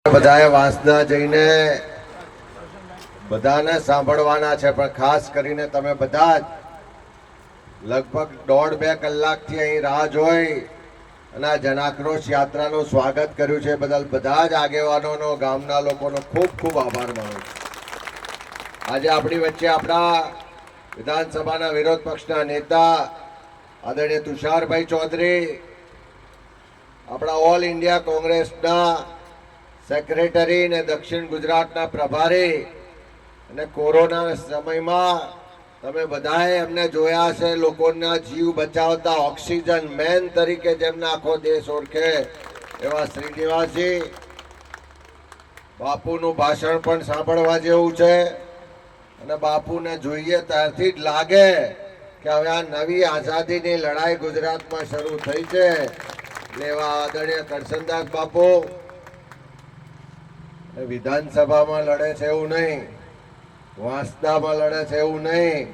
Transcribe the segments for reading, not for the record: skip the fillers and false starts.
બધાએ વાસદા જઈને બધાને સાંભળવાના છે, પણ ખાસ કરીને તમે બધા જ લગભગ 1.5-2 કલાકથી અહીં રાહ જોઈ અને આ જનાક્રોશ યાત્રાનું સ્વાગત કર્યું છે બદલ બધા જ આગેવાનોનો, ગામના લોકોનો ખૂબ ખૂબ આભાર માનું છું. આજે આપણી વચ્ચે આપણા વિધાનસભાના વિરોધ પક્ષના નેતા આદરણીય તુષારભાઈ ચૌધરી, આપણા ઓલ ઇન્ડિયા કોંગ્રેસના સેક્રેટરી ને દક્ષિણ ગુજરાતના પ્રભારી, અને કોરોના સમયમાં તમે બધાએ એમને જોયા છે, લોકોના જીવ બચાવતા ઓક્સિજન મેન તરીકે જેમને આખો દેશ ઓળખે એવા શ્રીનિવાસજી બાપુનું ભાષણ પણ સાંભળવા જેવું છે. અને બાપુને જોઈએ ત્યારથી જ લાગે કે હવે આ નવી આઝાદીની લડાઈ ગુજરાતમાં શરૂ થઈ છે. એવા આદરણીય કરશનદાસ બાપુ વિધાનસભામાં લડે છે એવું નહીં, વાંસદામાં લડે છે એવું નહીં,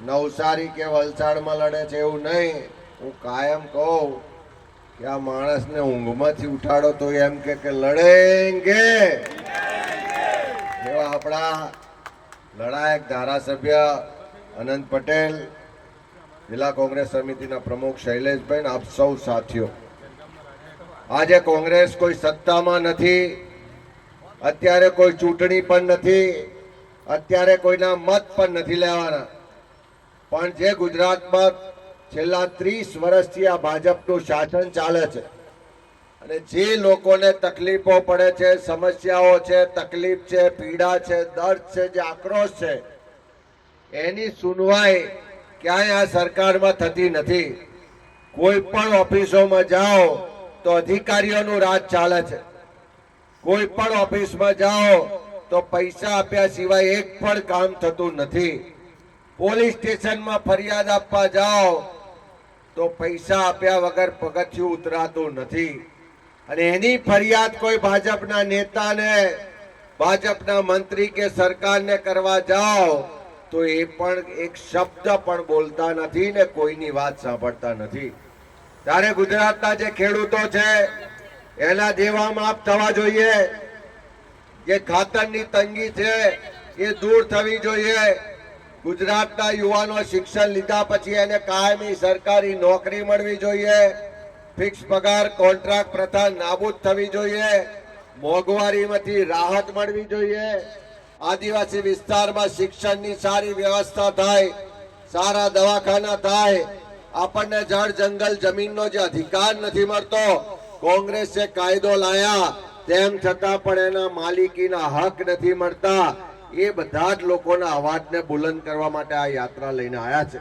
નવસારી કે વલસાડમાં લડે છે એવું નહીં. હું કાયમ કહું કે આ માણસને ઊંઘમાંથી ઉઠાડો તો એમ કે લડેંગે. એવા આપણા લડાયક ધારાસભ્ય અનંત પટેલ, જિલ્લા કોંગ્રેસ સમિતિના પ્રમુખ શૈલેષભાઈ, આપ સૌ સાથીઓ, આજે કોંગ્રેસ કોઈ સત્તામાં નથી, અત્યારે કોઈ ચૂંટણી પણ નથી, અત્યારે કોઈના મત પણ નથી લેવાના, પણ જે ગુજરાતમાં છેલ્લા 30 વર્ષથી આ ભાજપનું શાસન ચાલે છે અને જે લોકોને તકલીફો પડે છે, સમસ્યાઓ છે, તકલીફ છે, પીડા છે, દર્દ છે, જે આક્રોશ છે, એની સુનવાઈ ક્યાંય આ સરકારમાં થતી નથી. કોઈ પણ ઓફિસોમાં જાઓ તો અધિકારીઓનું રાજ ચાલે છે, કોઈ પણ ઓફિસમાં જાઓ તો પૈસા આપ્યા સિવાય એક પણ કામ થતું નથી. પોલીસ સ્ટેશનમાં ફરિયાદ આપવા જાઓ તો પૈસા આપ્યા વગર પગથિયું ઉતરાતું નથી. અને એની ફરિયાદ કોઈ ભાજપના નેતાને, ભાજપના મંત્રી કે સરકારને કરવા જાઓ તો એ પણ એક શબ્દ પણ બોલતા નથી ને કોઈની વાત સાંભળતા નથી. ત્યારે ગુજરાતના જે ખેડૂતો છે એના દેવા માફ થવા જોઈએ, જે ખાતરની તંગી છે એ દૂર થવી જોઈએ. ગુજરાતના યુવાનો શિક્ષણ લીધા પછી એને કાયમી સરકારી નોકરી મળવી જોઈએ, ફિક્સ પગાર કોન્ટ્રાક્ટ પ્રથા નાબૂદ થવી જોઈએ, મોંઘવારીમાંથી રાહત મળવી જોઈએ, આદિવાસી વિસ્તારમાં શિક્ષણની સારી વ્યવસ્થા થાય, સારા દવાખાના થાય. આપણને જળ જંગલ જમીનનો જે અધિકાર નથી મળતો, કોંગ્રેસે કાયદો લાયા તેમ છતાં પણ એના માલિકીના હક નથી મળતા. એ બધા જ લોકોના અવાજને બુલંદ કરવા માટે આ યાત્રા લઈને આવ્યા છે.